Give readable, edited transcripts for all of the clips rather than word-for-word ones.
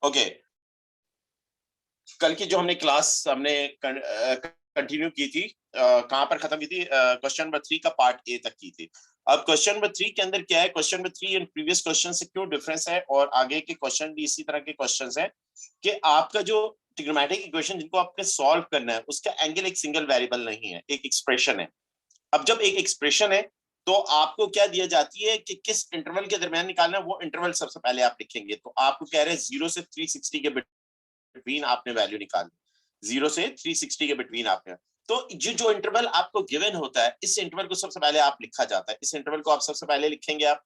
Okay, कल की जो हमने क्लास हमने कंटिन्यू की थी, कहां पर खत्म की थी? क्वेश्चन नंबर 3 का पार्ट ए तक की थी। अब क्वेश्चन नंबर 3 के अंदर क्या है, question number 3 in previous question से क्यों डिफरेंस है, और आगे के क्वेश्चन भी इसी तरह के क्वेश्चंस हैं कि आपका जो ट्रिग्नोमेट्रिक इक्वेशन जिनको आपने सॉल्व करना है उसका एंगल एक सिंगल वेरिएबल नहीं है, एक एक्सप्रेशन है। अब जब एक एक्सप्रेशन है तो आपको क्या दिया जाती है कि किस इंटरवल के दरमियान निकालना है, वो इंटरवल सबसे पहले आप लिखेंगे। तो आपको कह रहे हैं 0 से 360 के बिटवीन आपने वैल्यू निकालनी, 0 से 360 के बिटवीन आपने। तो जो इंटरवल आपको गिवन होता है, इस इंटरवल को सबसे पहले आप लिखा जाता है, इस इंटरवल को आप सबसे पहले लिखेंगे आप,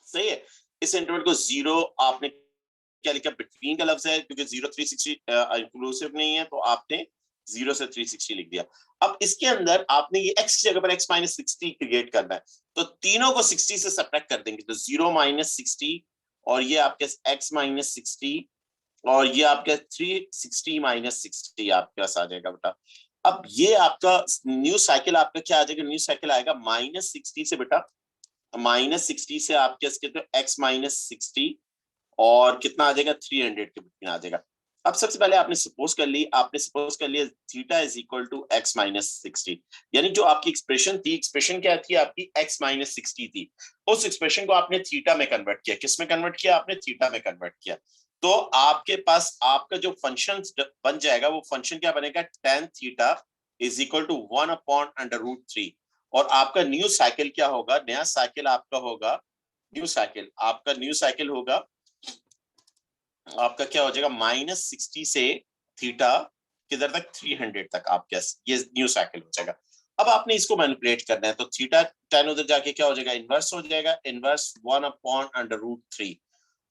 सही है। इस इंटरवल को 0 आपने क्या लिखा, बिटवीन का लफ्ज है, क्योंकि 0 360 इंक्लूसिव नहीं है, तो आपने 0 से 360 लिख दिया। अब इसके अंदर आपने ये x की जगह पर x माइनस 60 क्रिएट करना है, तो तीनों को 60 से सब्ट्रैक्ट कर देंगे, तो 0 माइनस 60 और ये आपके x माइनस 60 और ये आपका 360 माइनस 60 आपके पास आ जाएगा बेटा। अब ये आपका न्यू साइकिल आपका क्या आ जाएगा, न्यू साइकिल आएगा माइनस 60 से बेटा, माइनस 60 से आपके कहते हो x माइनस 60 और कितना आ जाएगा 300 के बिटवीन आ जाएगा। अब सबसे पहले आपने सपोज कर लिया theta is equal to x minus 60, यानी जो आपकी एक्सप्रेशन थी, एक्सप्रेशन क्या थी आपकी, x माइनस 60 थी, उस एक्सप्रेशन को आपने थीटा में कन्वर्ट किया। किस में कन्वर्ट किया आपने, थीटा में कन्वर्ट किया। तो आपके पास आपका जो फंक्शन बन जाएगा, वो फंक्शन क्या बनेगा, tan theta is equal to 1 upon under root 3। और आपका न्यू साइकिल क्या होगा, नया साइकिल आपका होगा, न्यू साइकिल आपका न्यू साइकिल होगा आपका क्या हो जाएगा, माइनस 60 से थीटा किधर तक, 300 तक आपके ये न्यू साइकिल हो जाएगा। अब आपने इसको मैनिपुलेट करना है, तो थीटा tan उधर जाके क्या हो जाएगा, इनवर्स हो जाएगा, इनवर्स 1 अपॉन अंडर रूट 3।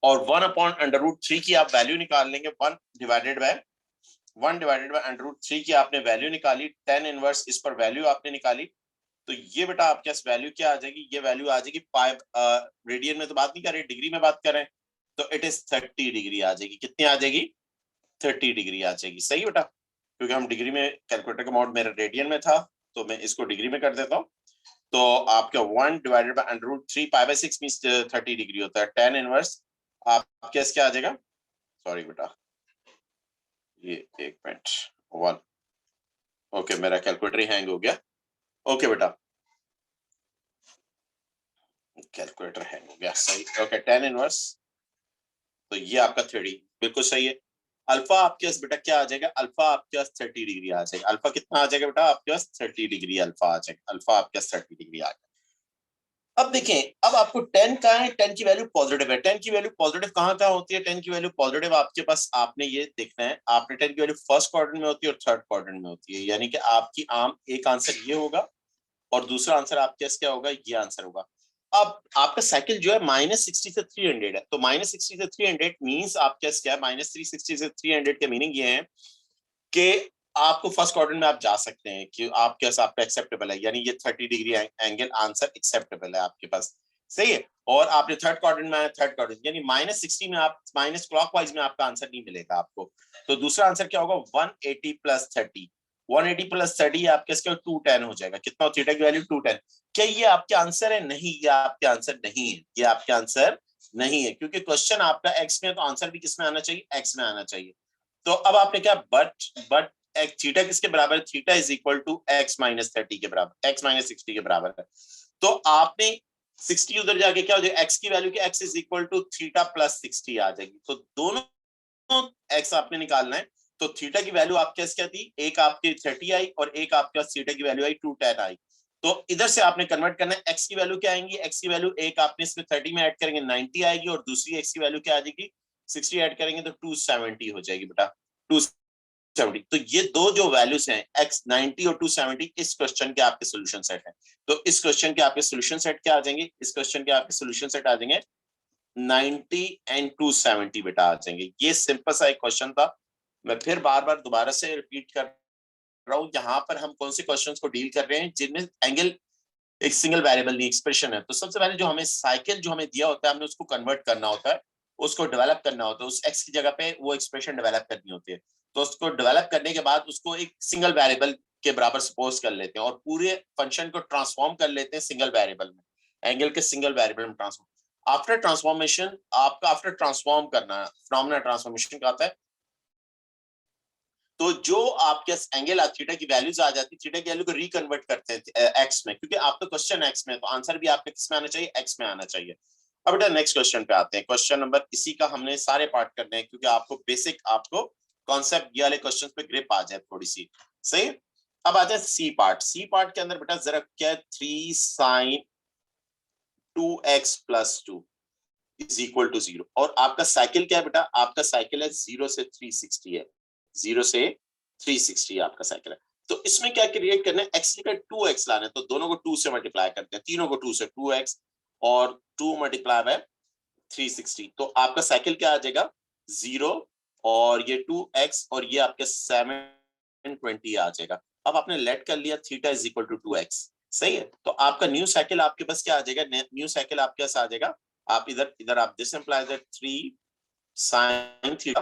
और 1 अपॉन अंडर रूट 3 की आप वैल्यू निकाल लेंगे, 1 डिवाइडेड बाय अंडर रूट 3 की आपने वैल्यू निकाली, tan इनवर्स इस पर वैल्यू आपने निकाली, तो ये बेटा आपके पास वैल्यू क्या आ जाएगी, ये वैल्यू आ जाएगी पाई, रेडियन में तो बात नहीं कर रहे, डिग्री में बात कर रहे हैं, तो इट इज 30 डिग्री आ जाएगी। कितनी आ जाएगी, 30 डिग्री आ जाएगी, सही बेटा, क्योंकि हम डिग्री में कैलकुलेटर का मोड मेरा रेडियन में था, तो मैं इसको डिग्री में कर देता हूँ। तो आपका 1 divided by under root 3 pi by 6 means 30 degree होता है, tan इनवर्स आपके क्या आ जाएगा, सॉरी बेटा ये एक मिनट 1, ओके मेरा कैलकुलेटर ही हैंग हो गया, ओके बेटा कैलकुलेटर हैंग हो गया, सही, ओके tan इनवर्स, तो ये आपका 30 बिल्कुल सही है। अल्फा आपके पास बेटा क्या आ जाएगा, अल्फा आपके पास 30 डिग्री आ जाएगा। अल्फा कितना आ जाएगा बेटा, आपके पास 30 डिग्री अल्फा आ जाएगा, अल्फा आपके पास 30 डिग्री आ जाएगा। अब देखें, अब आपको 10 कहाँ है, 10 की वैल्यू पॉजिटिव है। 10 की वैल्यू पॉजिटिव कहाँ कहाँ होती है, 10 की वैल्यू पॉजिटिव आपके पास, आपने ये देखना है, आपने 10 की वैल्यू फर्स्ट क्वाड्रेंट में होती है और थर्ड क्वाड्रेंट में होती है, यानी कि आपकी आम एक आंसर ये होगा और दूसरा आंसर आपके पास क्या होगा, ये आंसर होगा। अब आपका साइकिल जो है माइनस 60 से 300 है, तो माइनस 60 से 300 मींस आपके पास क्या है, माइनस 360 से 300 के मीनिंग ये है कि आपको फर्स्ट क्वाड्रेंट में आप जा सकते हैं, कि आपके पास आपका एक्सेप्टेबल है, यानी ये 30 डिग्री एंगल आंसर एक्सेप्टेबल है आपके पास, सही है। और आपने थर्ड क्वाड्रेंट में आया, थर्ड क्वाड्रेंट यानी माइनस 60 में आप माइनस क्लॉकवाइज में आपका आंसर नहीं मिलेगा आपको, तो दूसरा आंसर क्या होगा, 180 प्लस 30, 180 प्लस 30 आपके इसके 210 हो जाएगा। कितना, थीटा की वैल्यू 210। क्या ये आपके आंसर है, नहीं ये आपके आंसर नहीं है, ये आपके आंसर नहीं है, क्योंकि क्वेश्चन आपका एक्स में है, तो आंसर भी किस में आना चाहिए, एक्स में आना चाहिए। तो अब आपने क्या, बट थीटा किसके बराबर है, theta is equal to x minus 30 के बराबर, एक्स माइनस 60 के बराबर है। तो आपने 60 उधर जाके क्या हो जाएगा, एक्स की वैल्यू की x is equal to theta plus 60 आ जाएगी, तो दोनों एक्स आपने निकालना है। तो थीटा की वैल्यू आपके पास क्या थी, एक आपकी 30 आई और एक आपके पास थीटा की वैल्यू आई 210 आई, तो इधर से आपने कन्वर्ट करना है, एक्स की वैल्यू क्या आएंगी, एक्स की वैल्यू एक आपने इसमें 30 में ऐड करेंगे 90 आएगी, और दूसरी एक्स की वैल्यू क्या आ जाएगी, 60 ऐड करेंगे तो 270 हो जाएगी बेटा, 270। तो ये दो जो वैल्यूज हैं x 90 और 270, इस क्वेश्चन के आपके सॉल्यूशन सेट हैं। तो इस क्वेश्चन के आपके सॉल्यूशन सेट क्या आ जाएंगे, इस क्वेश्चन के आपके सॉल्यूशन सेट आ जाएंगे 90 एंड 270 बेटा आ जाएंगे। ये सिंपल सा एक क्वेश्चन था, मैं फिर बार बार दोबारा से रिपीट कर रहा हूँ, यहाँ पर हम कौन से क्वेश्चंस को डील कर रहे हैं जिनमें एंगल एक सिंगल वेरिएबल नहीं एक्सप्रेशन है। तो सबसे पहले जो हमें साइकिल जो हमें दिया होता है, हमने उसको कन्वर्ट करना होता है, उसको डेवलप करना होता है, उस एक्स की जगह पे वो एक्सप्रेशन डेवलप करनी होती है। तो उसको डेवलप करने के बाद उसको एक सिंगल वेरिएबल के बराबर सपोज कर लेते हैं और पूरे फंक्शन को ट्रांसफॉर्म कर लेते हैं सिंगल वेरिएबल में, एंगल के सिंगल वेरिएबल में ट्रांसफॉर्म। आफ्टर ट्रांसफॉर्मेशन आपका आफ्टर ट्रांसफॉर्म करना, फिनोमेना ट्रांसफॉर्मेशन का आता है, तो जो आपके एंगल थीटा की वैल्यूज आ जाती है, थीटा की वैल्यू को रिकन्वर्ट करते हैं एक्स में, क्योंकि आपका क्वेश्चन एक्स में, तो आंसर भी आपका किस में आना चाहिए, एक्स में आना चाहिए। अब बेटा नेक्स्ट क्वेश्चन पे आते हैं। क्वेश्चन नंबर, इसी का हमने सारे पार्ट करने हैं क्योंकि आपको बेसिक, आपको कॉन्सेप्ट ये वाले क्वेश्चन पे ग्रिप आ जाए थोड़ी सी, सही। अब आते हैं सी पार्ट। सी पार्ट के अंदर बेटा जरा क्या, 3 sin 2x + 2 is equal to 0, और आपका साइकिल क्या है बेटा, आपका साइकिल है 0 से 360 है, 0 से 360 आपका साइकिल है। तो इसमें क्या क्रिएट करना है, एक्स का 2x लाना है, तो दोनों को 2 से मल्टीप्लाई करते हैं, तीनों को 2 से, 2x और 2 मल्टीप्लाई बाय 360, तो आपका साइकिल क्या आ जाएगा, 0 और ये 2x और ये आपके 720 आ जाएगा। अब आपने लेट कर लिया theta is equal to 2x, सही है। तो आपका न्यू साइकिल आपके पास क्या आ जाएगा, न्यू साइकिल आपके पास आ जाएगा, आप इधर इधर आप this implies that 3 sin theta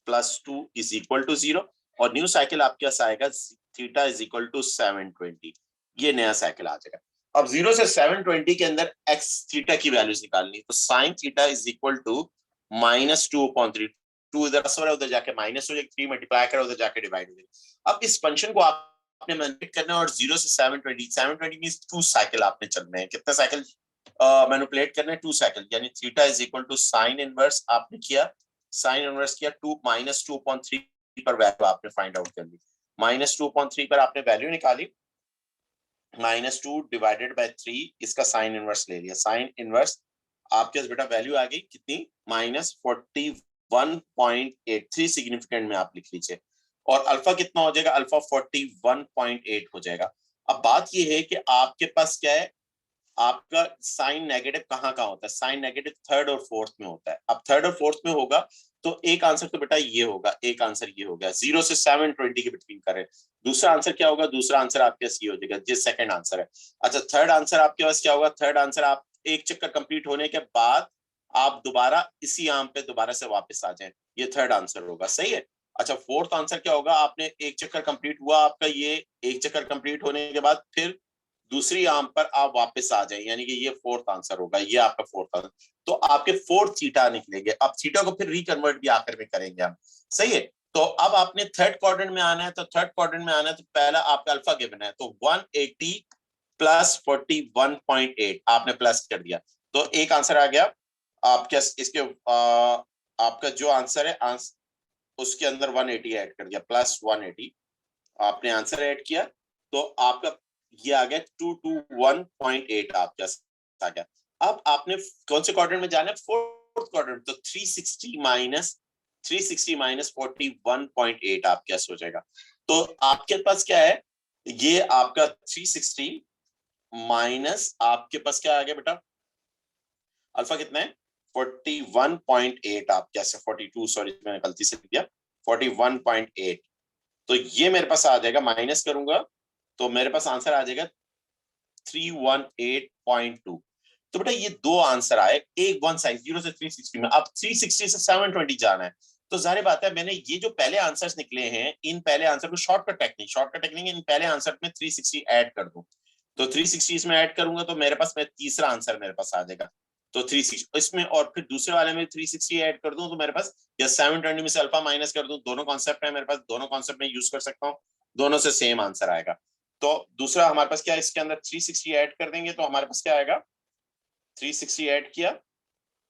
+ 2 is equal to 0, और न्यू साइकिल आपके पास आएगा थीटा इज इक्वल टू 720, ये नया साइकिल आ जाएगा। अब 0 से 720 के अंदर x थीटा की वैल्यूज निकालनी, तो sin theta is equal to -2/3, 2 इधर प्लस हो रहा है, उधर जाके माइनस हो जाएगा, 3 मल्टीप्लाई करो उधर जाके डिवाइड हो जाएगा। अब इस फंक्शन को आपने मैनिपुलेट करना है, और 0 से 720 मींस 2 साइकिल आपने चलने हैं, कितने साइकिल मैनिपुलेट करना है, 2 साइकिल, यानी theta is equal to sine inverse आपने किया, साइन इनवर्स किया 2 -2/3 पर वैल्यू आपने फाइंड आउट कर ली, -2/3 पर आपने वैल्यू निकाली, -2 डिवाइडेड बाय 3, इसका साइन इनवर्स ले लिया, साइन इनवर्स आपके पास बेटा वैल्यू आ गई कितनी, -41.83 सिग्निफिकेंट में आप लिख लीजिए, और अल्फा कितना हो जाएगा, अल्फा 41.8 हो जाएगा। अब बात ये है कि आपके पास क्या है, आपका साइन नेगेटिव कहाँ होता है, साइन नेगेटिव थर्ड और फोर्थ में होता है। अब थर्ड और फोर्थ में होगा तो एक आंसर तो बेटा ये होगा, एक आंसर ये हो गया, 0 से 720 के बिटवीन करें। दूसरा आंसर क्या होगा, दूसरा आंसर आपके पास ये हो जाएगा, ये सेकंड आंसर है। अच्छा, थर्ड आंसर आपके पास क्या होगा, थर्ड आंसर आप एक चक्कर कंप्लीट होने के बाद आप दोबारा इसी आम पे दोबारा से वापस आ जाए, ये थर्ड आंसर होगा, सही है। अच्छा, फोर्थ आंसर क्या होगा, आपने एक चक्कर कंप्लीट हुआ आपका, ये एक चक्कर कंप्लीट होने के बाद फिर दूसरी आर्म पर आप वापस आ जाए, यानी कि ये फोर्थ आंसर होगा, ये आपका फोर्थ आंसर। तो आपके फोर्थ थीटा निकलेंगे। अब थीटा को फिर रिकन्वर्ट भी आखिर में करेंगे हम, सही है। तो अब आपने थर्ड क्वाड्रेंट में आना है, तो थर्ड क्वाड्रेंट में आना है तो पहला आपका अल्फा गिवन है, तो 180 + 41.8 आपने प्लस कर दिया, तो एक आंसर आ गया आपके इसके आपका जो आंसर है उसके अंदर 180 ऐड कर दिया, +180 आपने आंसर ऐड किया, तो आपका ये आ गया 221.8 आपका आ गया। अब आपने कौन से क्वाड्रेंट में जाना है, फोर्थ क्वाड्रेंट, तो 360 माइनस 41.8 आपके पास हो जाएगा। तो आपके पास क्या है, ये आपका 360 माइनस आपके पास क्या आ गया बेटा, अल्फा कितना है 41.8, आप कैसे 42, सॉरी मैंने गलती से लिख दिया 41.8, तो ये मेरे पास आ जाएगा, माइनस करूंगा तो मेरे पास आंसर आ जाएगा 318.2। तो बेटा ये दो आंसर आए, एक वन साइड 0 से 360 में, अब 360 से 720 जाना है, तो जाहिर बात है मैंने ये जो पहले आंसर्स निकले हैं, इन पहले आंसर को शॉर्टकट टेक्निक इन पहले आंसर में 360 ऐड कर दूं, तो 360 इसमें ऐड करूंगा तो मेरे पास में तीसरा आंसर मेरे पास आ जाएगा, तो 360 इसमें, और फिर दूसरे वाले में 360 ऐड कर दूं तो मेरे पास, या 720 में से अल्फा माइनस कर दूं, दोनों कॉन्सेप्ट है मेरे पास, दोनों कॉन्सेप्ट में यूज कर सकता हूँ, दोनों से सेम आंसर आएगा। तो दूसरा हमारे पास क्या है, इसके अंदर 360 ऐड कर देंगे तो हमारे पास क्या आएगा, 360 ऐड किया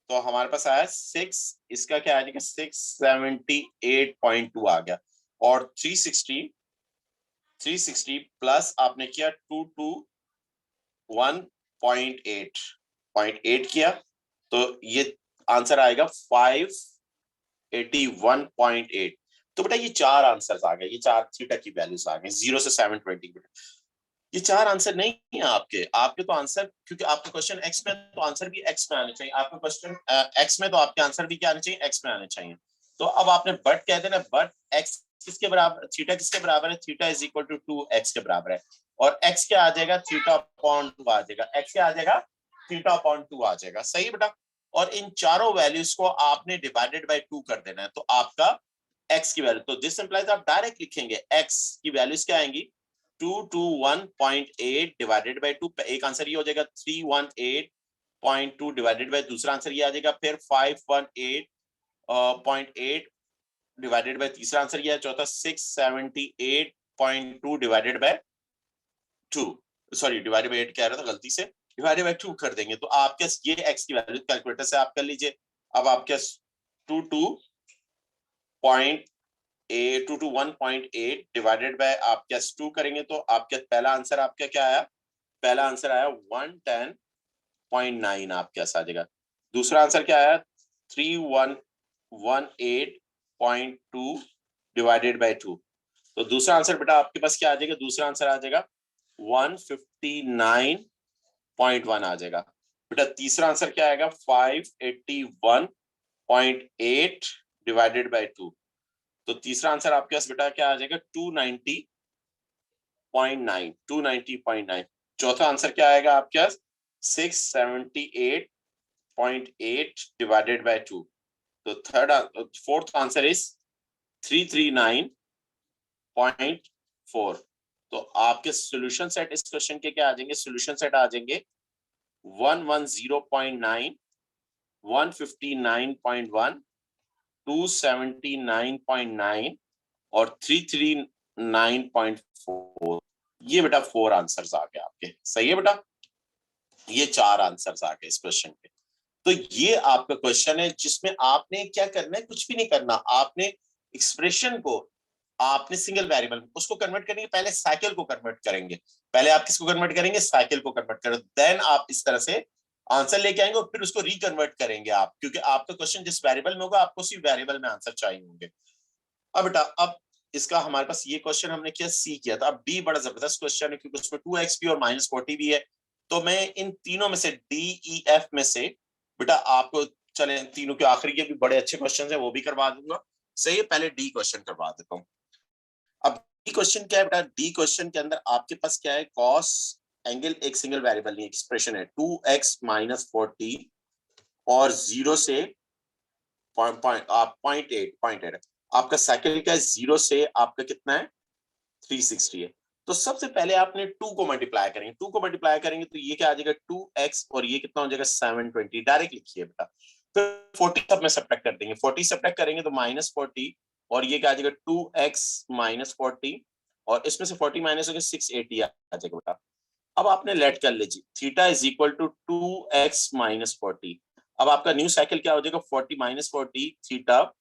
तो हमारे पास आया 6, इसका क्या आ जाएगा 678.2 आ गया, और 360 प्लस आपने किया 221.8 किया, तो ये आंसर आएगा 581.8। तो बेटा ये चार आंसर्स आ गए, ये चार थीटा की वैल्यूज आ गए 0 से 720। ये चार आंसर नहीं है आपके, आपके तो आंसर, क्योंकि आपका क्वेश्चन एक्स में तो आंसर भी एक्स में आने चाहिए, आपका क्वेश्चन एक्स में तो आपके आंसर भी क्या आने चाहिए, एक्स में आने चाहिए। तो अब आपने बट कहते हैं ना, बट एक्स किसके बराबर, थीटा किसके बराबर है, theta is equal to 2x के बराबर है, और एक्स क्या आ जाएगा, थीटा अपॉन 2 आ जाएगा, एक्स क्या आ जाएगा, थीटा अपॉन 2 आ जाएगा, सही बेटा। और इन चारों वैल्यूज को आपने डिवाइडेड बाय 2 कर देना है, तो आपका एक्स की वैल्यू, तो दिस इंप्लाइज आप डायरेक्ट लिखेंगे एक्स की वैल्यूज क्या आएंगी, 221.8 डिवाइडेड बाय 2, एक आंसर ये हो जाएगा 318 0.2 डिवाइडेड बाय दूसरा आंसर ये आ जाएगा, फिर 518.8 डिवाइडेड बाय तीसरा आंसर ये है, चौथा 678.2 divided by 2, sorry divided by 8 कह रहा था गलती से, डिवाइडेड बाय 2 कर देंगे तो आपके ये x की वैल्यू कैलकुलेटर से आप कर लीजिए। अब आपके 221.8 डिवाइडेड बाय आप क्या 2 करेंगे तो आपका पहला आंसर आपका क्या आया, पहला आंसर आया 110.9 आपके पास आ जाएगा। दूसरा आंसर क्या आया 3118.2 डिवाइडेड बाय 2, तो दूसरा आंसर बेटा आपके पास क्या आ जाएगा, दूसरा आंसर आ जाएगा 159.1 आ जाएगा। बेटा तीसरा आंसर क्या आएगा 581.8 डिवाइडेड बाय 2, तो तीसरा आंसर आपके पास बेटा क्या आ जाएगा 290.9। चौथा आंसर क्या आएगा आपके पास 678.8 डिवाइडेड बाय 2, तो फोर्थ आंसर इज 339.4। तो आपके सॉल्यूशन सेट इस क्वेश्चन के क्या आ जाएंगे, सॉल्यूशन सेट आ जाएंगे 110.9, 159.1, 279.9 और 339.4। ये बेटा 4 आंसर्स आ गए आपके, सही है बेटा, ये 4 आंसर्स आ गए इस क्वेश्चन के। तो ये आपका क्वेश्चन है जिसमें आपने क्या करना है, कुछ भी नहीं करना, आपने एक्सप्रेशन को आपने सिंगल वेरिएबल उसको कन्वर्ट करेंगे, पहले साइकिल को कन्वर्ट करेंगे, पहले आप किसको कन्वर्ट करेंगे, साइकिल को कन्वर्ट करें, देन आप इस तरह से आंसर लेके आएंगे और फिर उसको रिकन्वर्ट करेंगे आप, क्योंकि आपका क्वेश्चन जिस वेरिएबल में होगा आपको उसी वेरिएबल में आंसर चाहिए होंगे। अब बेटा अब इसका हमारे पास ये क्वेश्चन हमने किया सी किया था, अब डी बड़ा जबरदस्त क्वेश्चन है क्योंकि उसमें 2x भी और -40 भी है, तो मैं इन तीनों में से डी ई एफ में से बेटा आपको चले तीनों के आखिरी के भी बड़े अच्छे क्वेश्चन है वो भी करवा दूंगा, सही है, पहले डी क्वेश्चन करवा देता हूँ। अब डी क्वेश्चन क्या है बेटा, डी क्वेश्चन के अंदर आपके पास क्या है, कॉस एंगल एक सिंगल वेरिएबल नहीं एक्सप्रेशन है 2x - 40 और 0 से 0.8 आपका साइकिल का 0 से आपका कितना है 360 है, तो सबसे पहले आपने 2 को मल्टीप्लाई करेंगे, 2 को मल्टीप्लाई करेंगे तो ये क्या आ जाएगा 2x और ये कितना हो जाएगा 720, डायरेक्ट लिखिए बेटा, फिर 40 सब में सब्ट्रैक्ट कर देंगे, 40 सब्ट्रैक्ट करेंगे तो -40 और ये क्या आ जाएगा 2x - 40 और इसमें से 40 माइनस होगा 680 आ जाएगा बेटा। अब आपने लेट कर लीजिए theta is equal to 2x - 40, अब आपका न्यू साइकिल क्या हो जाएगा 40 - 40 थीटा,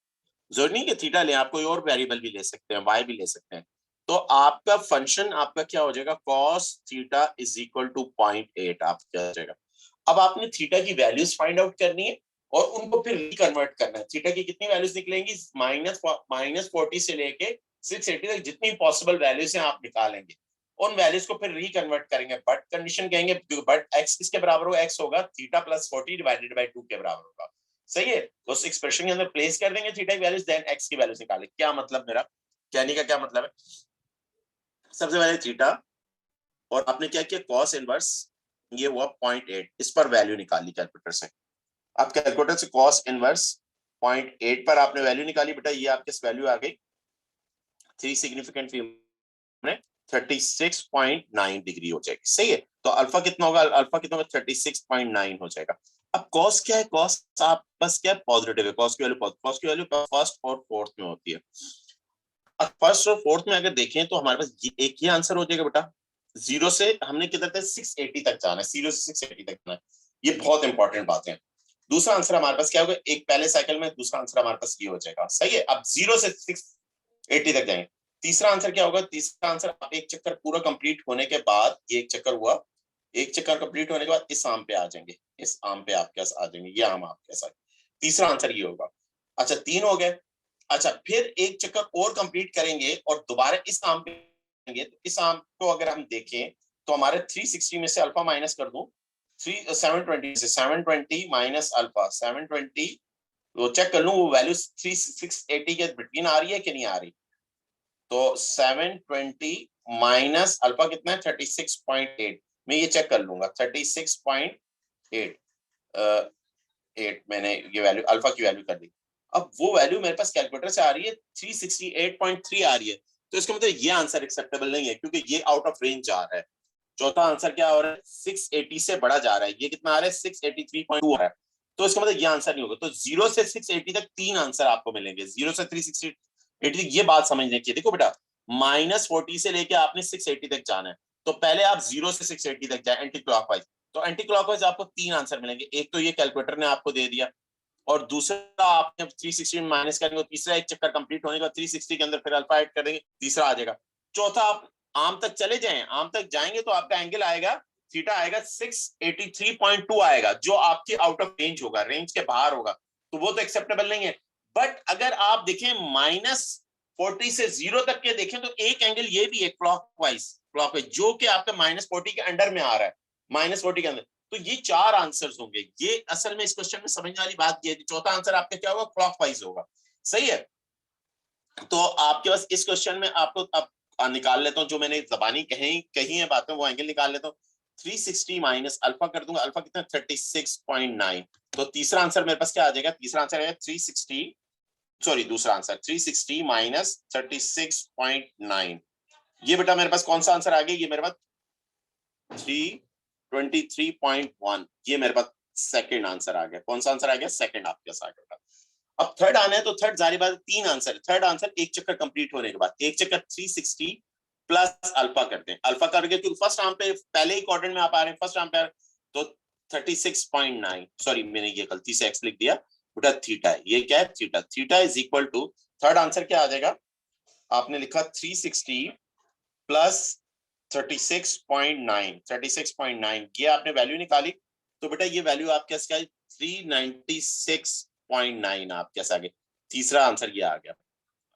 जरूरी नहीं कि थीटा ले, आप कोई और वेरिएबल भी ले सकते हैं, y भी ले सकते हैं, तो आपका फंक्शन आपका क्या हो जाएगा cos theta is equal to 0.8 आपका हो जाएगा। अब आपने थीटा की वैल्यूज फाइंड आउट करनी है और उनको फिर रिकन्वर्ट करना है, थीटा की कितनी वैल्यूज निकलेंगी -40 से लेके 680 तक जितनी पॉसिबल वैल्यूज हैं आप निकालेंगे, उन वैल्यूज को फिर रिकन्वर्ट करेंगे, बट कंडीशन कहेंगे बट x किसके बराबर होगा, x होगा थीटा प्लस 40 डिवाइडेड बाय 2 के बराबर होगा, सही है, तो उस एक्सप्रेशन के अंदर प्लेस कर देंगे थीटा की वैल्यूज, देन x की वैल्यूज निकालें। क्या मतलब मेरा कहने का क्या मतलब है, सबसे पहले थीटा और आपने क्या किया cos इनवर्स ये हुआ 0.8, इस पर वैल्यू निकाली कैलकुलेटर से, आप कैलकुलेटर से cos इनवर्स 0.8 पर आपने वैल्यू निकाली बेटा, ये आपके वैल्यू आ गई 3 सिग्निफिकेंट में 36.9 डिग्री हो जाएगी, सही है, तो अल्फा कितना होगा, अल्फा कितना होगा 36.9 हो जाएगा। अब कॉस क्या है, कॉस आप बस क्या पॉजिटिव है, कॉस की वैल्यू फर्स्ट और फोर्थ में होती है, अब फर्स्ट और फोर्थ में अगर देखें तो हमारे पास एक ही आंसर हो जाएगा बेटा, 0 से हमने किधर तक 680 तक जाना है, 0 से 680 तक जाना है, ये बहुत इंपॉर्टेंट बात है। दूसरा आंसर हमारे पास क्या होगा, एक पहले साइकिल में, दूसरा आंसर हमारे पास ये हो जाएगा, सही है, अब 0 से 680 तक जाएंगे। तीसरा आंसर क्या होगा, तीसरा आंसर आप एक चक्कर पूरा कंप्लीट होने के बाद, ये एक चक्कर हुआ, एक चक्कर कंप्लीट होने के बाद इस आम पे आ जाएंगे, इस आम पे आपके पास आ जाएंगे, ये आम आपके साथ, तीसरा आंसर ये होगा। अच्छा 3 हो गए, अच्छा फिर एक चक्कर और कंप्लीट करेंगे और दोबारा इस आम पे आएंगे, तो इस आम को अगर हम देखें तो हमारे 360 में से अल्फा माइनस कर दूं 720 से 720 माइनस अल्फा 720, वो चेक कर लूं वो वैल्यू 680 के बिटवीन आ रही है कि नहीं आ रही, तो 720 माइनस अल्फा कितना है 36.8, मैं ये चेक कर लूंगा 36.8 मैंने ये वैल्यू अल्फा की वैल्यू कर दी, अब वो वैल्यू मेरे पास कैलकुलेटर से आ रही है 368.3 आ रही है, तो इसका मतलब ये आंसर एक्सेप्टेबल नहीं है क्योंकि ये आउट ऑफ रेंज जा रहा है, चौथा आंसर क्या हो रहा है, 680 से बड़ा जा रहा है, ये कितना आ रहा है 683.2 है, तो इसका मतलब ये आंसर नहीं होगा। तो 0 से 680 तक 3 आंसर आपको मिलेंगे, 0 से 360 ये बात समझने की। देखो बेटा -40 से लेके आपने 680 तक जाना है, तो पहले आप 0 से 680 तक जाए एंटी क्लॉकवाइज, तो एंटी क्लॉकवाइज आपको 3 आंसर मिलेंगे। एक तो ये कैलकुलेटर ने आपको दे दिया, और दूसरा आपने 360 में माइनस करेंगे, तीसरा एक चक्कर कंप्लीट होने का 360 के अंदर फिर अल्फा ऐड करेंगे, तीसरा आ जाएगा। चौथा आप आम तक चले जाएं, आम तक जाएंगे तो आपका एंगल आएगा, थीटा आएगा 683.2 आएगा, जो आपके आउट ऑफ रेंज होगा, रेंज के बाहर होगा, तो वो तो एक्सेप्टेबल नहीं है। बट अगर आप देखें -40 से 0 तक के देखें, तो एक एंगल ये भी है क्लॉकवाइज जो कि आपका -40 के अंडर में आ रहा है, -40 के अंदर। तो ये 4 आंसर्स होंगे। ये असल में इस क्वेश्चन में समझने वाली बात ये है, चौथा आंसर आपका क्या होगा, क्लॉकवाइज होगा। सही है। तो आपके पास इस क्वेश्चन में आपको अब निकाल लेता हूं, जो मैंने जबानी कही है बातें, वो एंगल निकाल लेता हूं। 360 माइनस अल्फा कर दूंगा, अल्फा कितना 36.9, तो तीसरा आंसर मेरे पास क्या आ जाएगा, तीसरा आंसर है 360, सॉरी दूसरा आंसर 360 माइनस 36.9। ये बेटा मेरे पास कौन सा आंसर आ गया, ये मेरे पास 323.1, ये मेरे पास सेकंड आंसर आ गया। कौन सा आंसर आ गया, सेकंड आपके पास आ गया। अब थर्ड आना है, तो थर्ड जारी बात 3 आंसर, थर्ड आंसर एक चक्कर कंप्लीट होने के बाद, एक चक्कर 360 प्लस अल्फा करते हैं, अल्फा करके क्योंकि फर्स्ट आर्म पे पहले ही क्वाड्रेंट में आप आ रहे हैं, फर्स्ट आर्म पे तो 36.9, सॉरी मैंने ये गलती से एक्स लिख दिया बेटा, थीटा है, ये क्या है theta, theta is equal to, third answer क्या आ जाएगा, आपने लिखा 360 प्लस 36.9, ये आपने वैल्यू निकाली, तो बेटा ये वैल्यू आपके 396.9 आपके आ गए, तीसरा आंसर ये आ गया।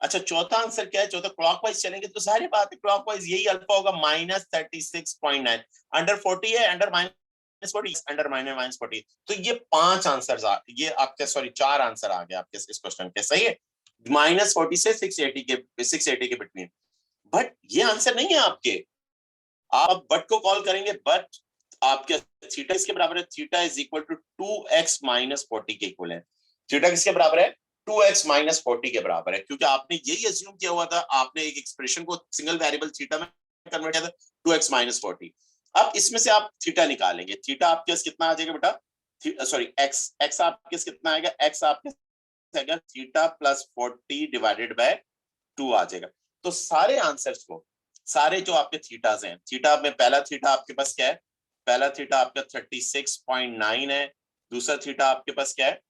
अच्छा चौथा आंसर क्या है, चौथा क्लॉकवाइज चलेंगे तो सारी बात है क्लॉकवाइज, यही अल्फा होगा -36.9, अंडर 40 है, अंडर -40, अंडर -40, तो ये 5 आंसर, ये आपके सॉरी 4 आंसर आ गए आपके इस क्वेश्चन के। सही है, -40 से 680 के बिटवीन। बट ये आंसर नहीं है आपके, आप बट को कॉल करेंगे, बट आपके थीटा इसके बराबर है, theta is equal to 2x minus 40 के इक्वल है। थीटा किसके बराबर है, 2x माइनस 40 के बराबर है, क्योंकि आपने यही अज्यूम किया हुआ था, आपने एक एक्सप्रेशन को सिंगल वेरिएबल थीटा में कन्वर्ट किया था, 2x माइनस 40। अब इसमें से आप थीटा निकालेंगे, थीटा आपके पास कितना आ जाएगा बेटा, सॉरी x आपके कितना आएगा, x आपके आएगा थीटा प्लस 40 डिवाइडेड बाय 2 आ जाएगा। तो सारे आंसर्स को, सारे जो आपके थीटाज हैं, थीटा में पहला थीटा आपके पास क्या है, पहला थीटा आपका 36.9 है, दूसरा थीटा आपके पास क्या है,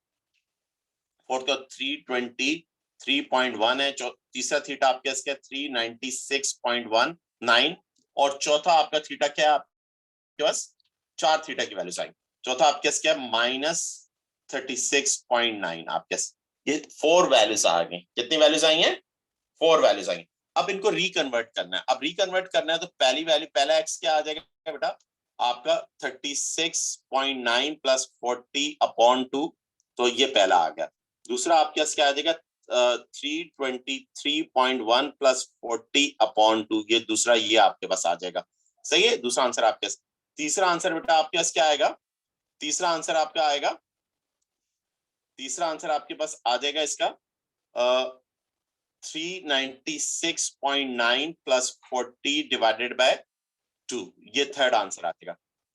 फोर्थ का 323.1 है, तीसरा थीटा आपके पास क्या है 396.19, और चौथा आपका थीटा क्या है आपके पास, 4 थीटा की वैल्यूज आई, चौथा आपके पास क्या है -36.9 आपके पास, ये 4 वैल्यूज आ गई। कितनी वैल्यूज आई हैं, 4 वैल्यूज आई। अब इनको रिकन्वर्ट करना है, अब रिकन्वर्ट करना है तो पहली वैल्यू, पहला एक्स क्या आ जाएगा बेटा आपका 36.9 प्लस 40/2, तो ये पहला आ गया। दूसरा आपके पास क्या आ जाएगा 323.1 प्लस 40/2, ये दूसरा, ये आपके पास आ जाएगा। सही है, दूसरा आंसर आपके पास। तीसरा आंसर बेटा आपके पास क्या आएगा, तीसरा आंसर आपका आएगा, तीसरा आंसर आपके पास आ जाएगा इसका 396.9 प्लस 40 डिवाइडेड बाय 2, ये थर्ड आंसर आ जाएगा।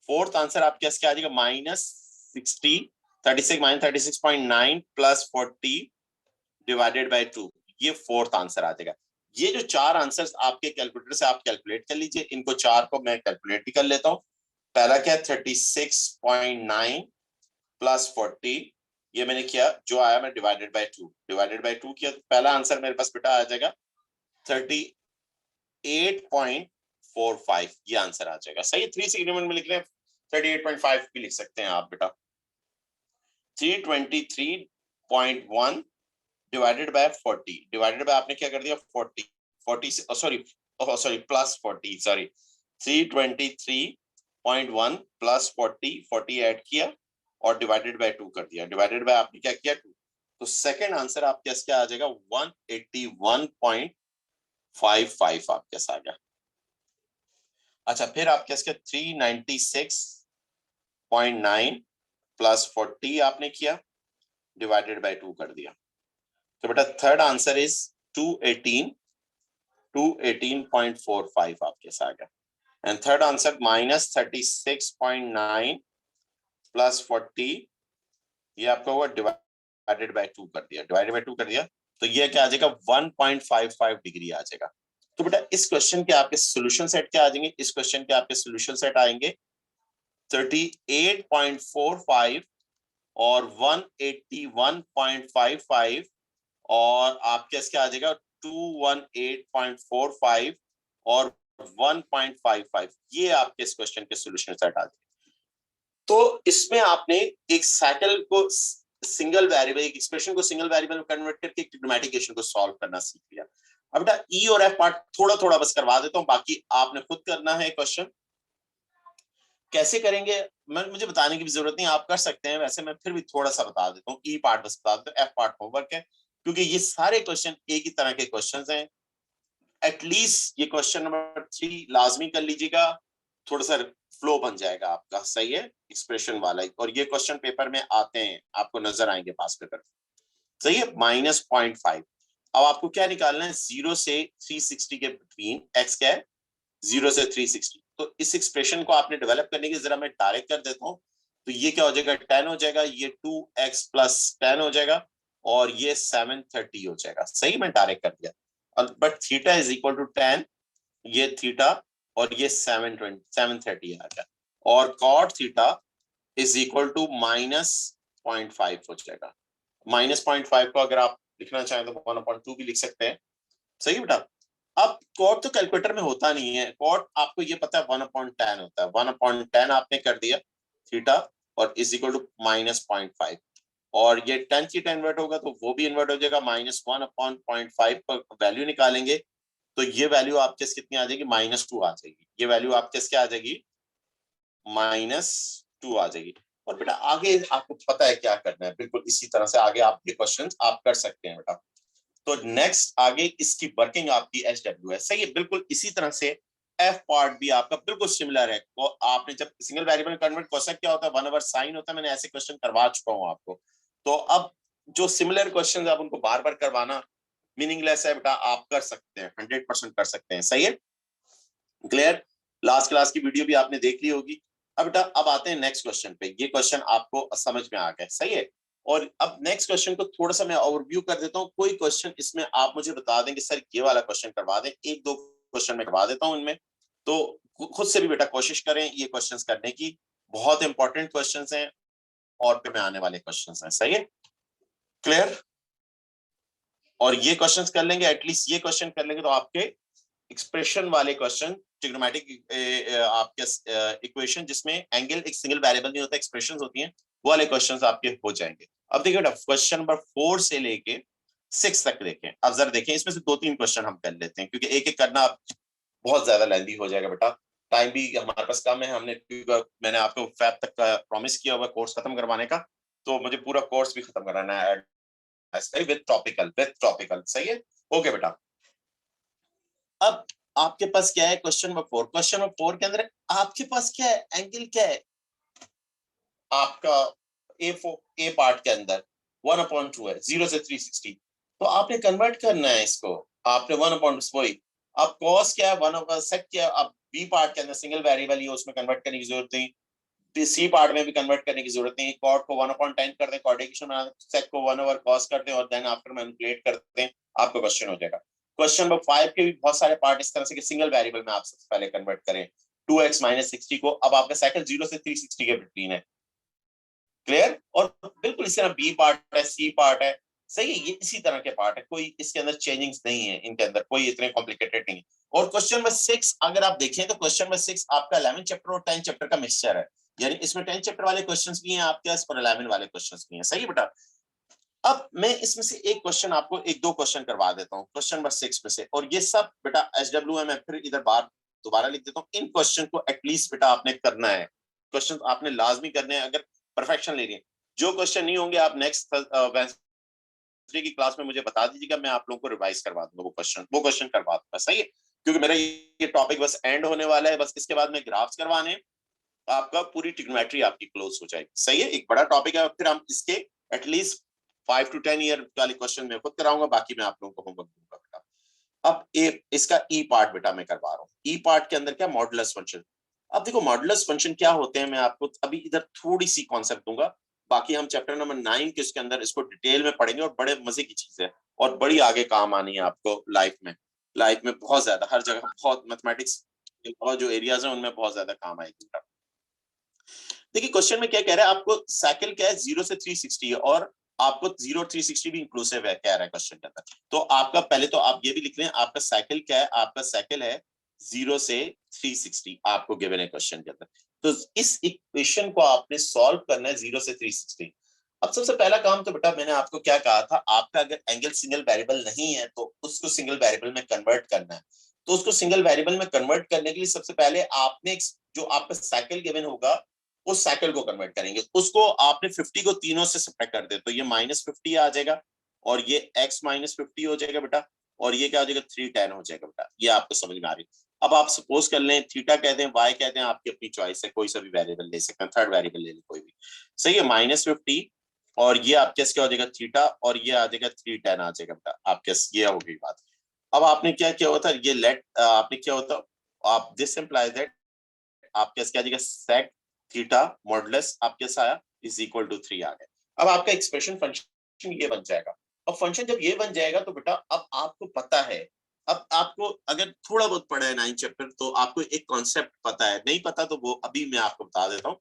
फोर्थ आंसर आपके पास क्या आ जाएगा -36 प्लस 40 डिवाइडेड बाय 2, ये फोर्थ आंसर आ जाएगा। ये जो 4 आंसर्स आपके कैलकुलेटर से आप कैलकुलेट कर लीजिए, इनको 4 को मैं कैलकुलेट भी कर लेता हूं। पहला क्या है 36.9 प्लस 40, ये मैंने किया, जो आया मैं डिवाइडेड बाय 2, डिवाइडेड बाय 2 किया, तो पहला आंसर मेरे पास बेटा आ जाएगा 38.45, ये आंसर आ जाएगा। सही है, 3 सेगमेंट में लिख रहे हैं 38.5 भी लिख सकते हैं आप बेटा। 323.1 डिवाइडेड बाय 40, डिवाइडेड बाय आपने क्या कर दिया 40 से sorry plus 40, sorry 323.1 plus 40 add किया और डिवाइडेड बाय 2 कर दिया, डिवाइडेड बाय आपने क्या किया 2, तो सेकंड आंसर आपके क्या आ जाएगा 181.55 आपके आ गया। अच्छा फिर आपके 396.9 प्लस 40 आपने किया, डिवाइडेड बाय 2 कर दिया, तो बेटा थर्ड आंसर इज 218.45 आपके आ गया। एंड थर्ड आंसर -36.9 प्लस 40, ये आपका हुआ डिवाइडेड बाय 2 कर दिया, डिवाइडेड बाय 2 कर दिया, तो ये क्या आ जाएगा 1.55 डिग्री आ जाएगा। तो बेटा इस क्वेश्चन के आपके सॉल्यूशन सेट क्या आ जाएंगे, इस क्वेश्चन के आपके सॉल्यूशन सेट आएंगे 38.45 और 181.55 और आपके इसके आ जाएगा 218.45 और 1.55, ये आपके इस क्वेश्चन के सॉल्यूशन सेट आ जाएंगे। तो इसमें आपने एक साइकिल को सिंगल वेरिएबल, एक एक्सप्रेशन को सिंगल वेरिएबल में कन्वर्ट करके ट्रिग्नोमेट्रिक इक्वेशन को सॉल्व करना सीख लिया। अब बेटा ई और एफ पार्ट थोड़ा थोड़ा बस करवा देता हूं, बाकी आपने खुद करना है क्वेश्चन। कैसे करेंगे मुझे बताने की भी जरूरत नहीं, आप कर सकते हैं, वैसे मैं फिर भी थोड़ा सा बता देता हूँ। ई पार्ट बस बता देता हूँ, एफ पार्ट होमवर्क है, क्योंकि ये सारे क्वेश्चन एक ही तरह के क्वेश्चन हैं। एटलीस्ट ये क्वेश्चन नंबर 3 लाजमी कर लीजिएगा, थोड़ा सा फ्लो बन जाएगा आपका, सही है, एक्सप्रेशन वाला ही। और ये क्वेश्चन पेपर में आते हैं, आपको नजर आएंगे पास पेपर, सही है। -0.5, अब आपको क्या निकालना है, 0 से 360 के बिटवीन एक्स क्या है, 0 से 360। तो इस एक्सप्रेशन को आपने डेवलप करने की, जरा मैं डायरेक्ट कर देता हूँ। तो ये क्या हो जाएगा 10 हो जाएगा, ये 2x प्लस 10 हो जाएगा और ये 730 हो जाएगा, सही, मैं डायरेक्ट कर दिया। But theta is equal to 10, ये थीटा और ये 730 आ गया, और cot theta is equal to -0.5 हो जाएगा। -0.5 को अगर आप लिखना चाहें तो 1/2 भी लिख सकते हैं, सही बेटा। अब कॉट तो कैलकुलेटर में होता नहीं है, कॉट आपको ये पता है 1/10 होता है, 1/10 आपने कर दिया थीटा और इज इक्वल टू -0.5, और ये 10 थीटा इन्वर्ट होगा तो वो भी इन्वर्ट हो जाएगा, -1/0.5 पर वैल्यू निकालेंगे तो ये वैल्यू आपके कितनी आ जाएगी, -2 आ जाएगी। ये वैल्यू आपके क्या आ जाएगी, -2 आ जाएगी। और बेटा आगे आपको पता है क्या करना है, बिल्कुल इसी तरह से आगे आप ये क्वेश्चन आप कर सकते हैं बेटा। तो नेक्स्ट आगे इसकी वर्किंग आपकी SW है, सही है, बिल्कुल इसी तरह से एफ पार्ट भी आपका बिल्कुल सिमिलर है। तो आपने जब सिंगल वेरिएबल कन्वर्ट क्वेश्चन क्या होता है, 1/sin होता है, मैंने ऐसे क्वेश्चन करवा चुका हूं आपको। तो अब जो सिमिलर क्वेश्चन आप उनको बार बार करवाना मीनिंगलेस है बेटा, आप कर सकते हैं, 100% कर सकते हैं, सही है, क्लियर। लास्ट क्लास की वीडियो भी आपने देख ली होगी। अब बेटा अब आते हैं नेक्स्ट क्वेश्चन पे, ये क्वेश्चन आपको समझ में आ गया, सही है। और अब नेक्स्ट क्वेश्चन को थोड़ा सा मैं ओवरव्यू कर देता हूँ, कोई क्वेश्चन इसमें आप मुझे बता दें कि सर ये वाला क्वेश्चन करवा दें, एक दो क्वेश्चन मैं करवा देता हूँ इनमें, तो खुद से भी बेटा कोशिश करें ये क्वेश्चंस करने की, बहुत इंपॉर्टेंट क्वेश्चंस हैं और पे में आने वाले क्वेश्चंस हैं, सही है, क्लियर। और ये क्वेश्चंस कर लेंगे, एटलीस्ट ये क्वेश्चन कर लेंगे तो आपके एक्सप्रेशन वाले क्वेश्चन, ट्रिग्नोमेट्रिक आपके इक्वेशन जिसमें एंगल एक सिंगल वेरिएबल नहीं होता, एक्सप्रेशंस होती हैं, वो वाले क्वेश्चंस आपके हो जाएंगे। अब देखिए बेटा क्वेश्चन नंबर 4 से लेके 6 तक देखें, अब जरा देखें, इसमें से 2-3 क्वेश्चन हम कर लेते हैं, क्योंकि एक एक करना बहुत ज्यादा लेंदी हो जाएगा बेटा, टाइम भी हमारे पास कम है। मैंने आपको फैब तक का प्रॉमिस किया हुआ कोर्स खत्म करवाने का, तो मुझे पूरा कोर्स भी खत्म कराना है विद टॉपिकल, सही है, ओके बेटा। अब आपके पास क्या है, क्वेश्चन नंबर 4, क्वेश्चन नंबर 4 के अंदर आपके पास क्या है, एंगल क्या है आपका ए पार्ट के अंदर 1/2 है, 0 से 360, तो आपने कन्वर्ट करना है इसको, आपने 1/2 वही। अब कॉस क्या है, 1/sec क्या है, अब बी पार्ट के अंदर सिंगल वेरिएबल ही है, उसमें कन्वर्ट करने की जरूरत नहीं, सी पार्ट में भी कन्वर्ट करने की जरूरत नहीं, कॉट को 1/10 कर दें, कॉर्डिकेशन सेक को 1/cos कर दें और देन आफ्टर मैनिपुलेट कर दें, आपका क्वेश्चन हो जाएगा। क्वेश्चन नंबर 5 के भी बहुत सारे पार्ट इस तरह से कि सिंगल वेरिएबल में आप सबसे पहले कन्वर्ट करें 2x - 60 को, अब आपका साइकिल 0 से 360 के बिटवीन है, क्लियर। और बिल्कुल इसी तरह बी पार्ट है, सी पार्ट है, सही है, ये इसी तरह के पार्ट है, कोई इसके अंदर चेंजिंग्स नहीं है, इनके अंदर कोई इतने कॉम्प्लिकेटेड नहीं है। और क्वेश्चन नंबर 6 अगर आप देखें तो क्वेश्चन नंबर 6 आपका 11 चैप्टर और 10 चैप्टर का मिक्सचर है, यानी इसमें 10 चैप्टर वाले क्वेश्चंस भी हैं आपके पास और 11 वाले क्वेश्चंस भी हैं, सही है बेटा। अब मैं इसमें से एक क्वेश्चन आपको एक दो क्वेश्चन करवा देता हूँ क्वेश्चन नंबर 6 में से, और ये सब बेटा SW है, मैं फिर इधर बार दोबारा लिख देता हूँ। इन क्वेश्चन को एटलीस्ट बेटा आपने करना है, क्वेश्चन आपने लाजमी करने हैं अगर परफेक्शन लेनी है। जो क्वेश्चन नहीं होंगे आप नेक्स्ट वेडनेसडे की क्लास में मुझे बता दीजिएगा, मैं आप लोगों को रिवाइज करवा दूंगा, वो क्वेश्चन करवा दूंगा, सही है, क्योंकि मेरा ये टॉपिक बस एंड होने वाला है, बस इसके बाद में ग्राफ्स करवाने, आपका पूरी ट्रिग्नोमेट्री आपकी क्लोज हो जाएगी, सही है, एक बड़ा टॉपिक है। फिर हम इसके एटलीस्ट 5 to 10 ईयर वाले क्वेश्चन में खुद कराऊंगा, बाकी मैं आप लोगों को होमवर्क दूंगा बेटा। अब इसका ई पार्ट बेटा मैं करवा रहा हूँ। ई पार्ट के अंदर क्या, मॉडुलस फंक्शन। अब देखो मॉडुलस फंक्शन क्या होते हैं, मैं आपको अभी इधर थोड़ी सी कॉन्सेप्ट दूंगा, बाकी हम चैप्टर नंबर 9 के उसके अंदर इसको डिटेल में पढ़ेंगे, और बड़े मजे की चीज है और बड़ी आगे काम आनी है आपको लाइफ में। लाइफ में बहुत ज्यादा, हर जगह बहुत मैथमेटिक्स और जो एरियाज हैं उनमें बहुत ज्यादा काम आएगी। देखिए क्वेश्चन में क्या कह रहा है, आपको साइकिल क्या है 0 से 360 है, और आपको 0 और 360 भी इंक्लूसिव है कह रहा है क्वेश्चन के अंदर। तो आपका पहले तो आप ये भी लिख लें, आपका साइकिल क्या है, आपका साइकिल है 0 से 360 आपको गिवन है क्वेश्चन के अंदर। तो इस इक्वेशन को आपने सॉल्व करना है 0 से 360। अब सबसे पहला काम तो बेटा मैंने आपको क्या कहा था, आपका अगर एंगल सिंगल वेरिएबल नहीं है तो उसको सिंगल वेरिएबल में कन्वर्ट करना है। तो उसको सिंगल वेरिएबल में कन्वर्ट करने के लिए सबसे पहले आपने जो आपका साइकिल गिवन होगा उस साइकिल को कन्वर्ट करेंगे। उसको आपने 50 को तीनों से सब्ट्रैक्ट कर दे तो ये -50 आ जाएगा, और ये x -50 हो जाएगा बेटा, और ये क्या हो जाएगा 3tan हो जाएगा बेटा। ये आपको समझ में आ रही है। अब आप सपोज कर लें थीटा कहते हैं, y कहते हैं, आपकी अपनी चॉइस है, कोई सा भी वेरिएबल ले सकते हैं, थर्ड वेरिएबल ले लें कोई भी, सही है। -50 और ये आपके क्या हो जाएगा थीटा, और ये आ जाएगा 3tan आ जाएगा बेटा आपके, ये हो गई बात। अब आपने क्या किया होता, ये लेट आपने क्या होता, आप दिस इंप्लाइज दैट आपके क्या आ जाएगा सेक थीटा मॉडुलस आपके आया इज इक्वल टू 3 आ गया। अब आपका एक्सप्रेशन फंक्शन ये बन जाएगा। अब फंक्शन जब ये बन जाएगा तो बेटा अब आपको पता है, अब आपको अगर थोड़ा बहुत पढ़ा है 9 चैप्टर तो आपको एक कॉन्सेप्ट पता है, नहीं पता तो वो अभी मैं आपको बता देता हूँ।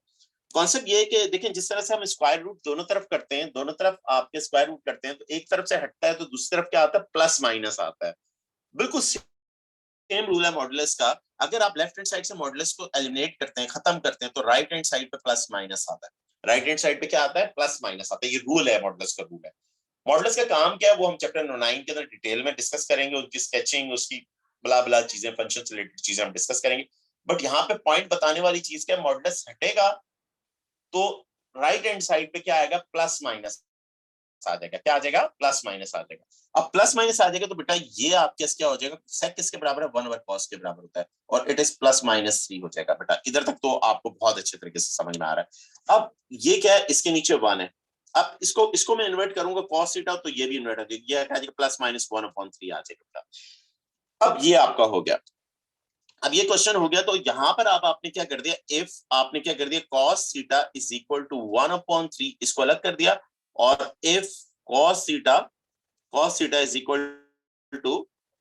कॉन्सेप्ट ये है कि देखिए जिस तरह से हम स्क्वायर रूट दोनों तरफ करते हैं, दोनों तरफ आपके स्क्वायर रूट करते हैं, तो एक तरफ से हटता है तो दूसरी तरफ क्या आता है, प्लस माइनस आता है। बिल्कुल सेम रूल है मॉडुलस का। अगर आप लेफ्ट हैंड साइड से मॉडुलस को एलिमिनेट करते हैं, खत्म करते हैं, तो राइट हैंड साइड पे प्लस माइनस आता है। राइट हैंड साइड पे क्या आता है, प्लस माइनस आता है। ये रूल है, मॉडुलस का रूल है। मॉडुलस का काम क्या है वो हम चैप्टर 9 के अंदर डिटेल में डिस्कस करेंगे, उनकी स्केचिंग, उसकी बला बला चीजें, फंक्शन से रिलेटेड चीजें हम डिस्कस करेंगे। बट यहाँ पे पॉइंट बताने वाली चीज क्या है, मॉडुलस हटेगा तो राइट हैंड साइड पे क्या आएगा, प्लस माइनस आ जाएगा। क्या आ जाएगा, प्लस माइनस आ जाएगा। अब प्लस माइनस आ जाएगा तो बेटा ये आपके क्या हो जाएगा, सेक किसके बराबर है, 1/cos के बराबर होता है, और इट इज +-3 हो जाएगा बेटा। इधर तक तो आपको बहुत अच्छे तरीके से समझ में आ रहा है। अब ये क्या है, इसके नीचे 1 है। अब इसको मैं इन्वर्ट करूंगा cos थीटा, तो ये भी इन्वर्ट हो जाएगा, ये क्या आ जाएगा, +-1/3 आ जाएगा बेटा। अब ये आपका हो गया। अब ये क्वेश्चन हो गया, तो यहां पर आप आपने क्या कर दिया, इफ आपने क्या कर दिया, cos theta is equal to 1/3, इसको अलग कर दिया, और if cos theta is equal to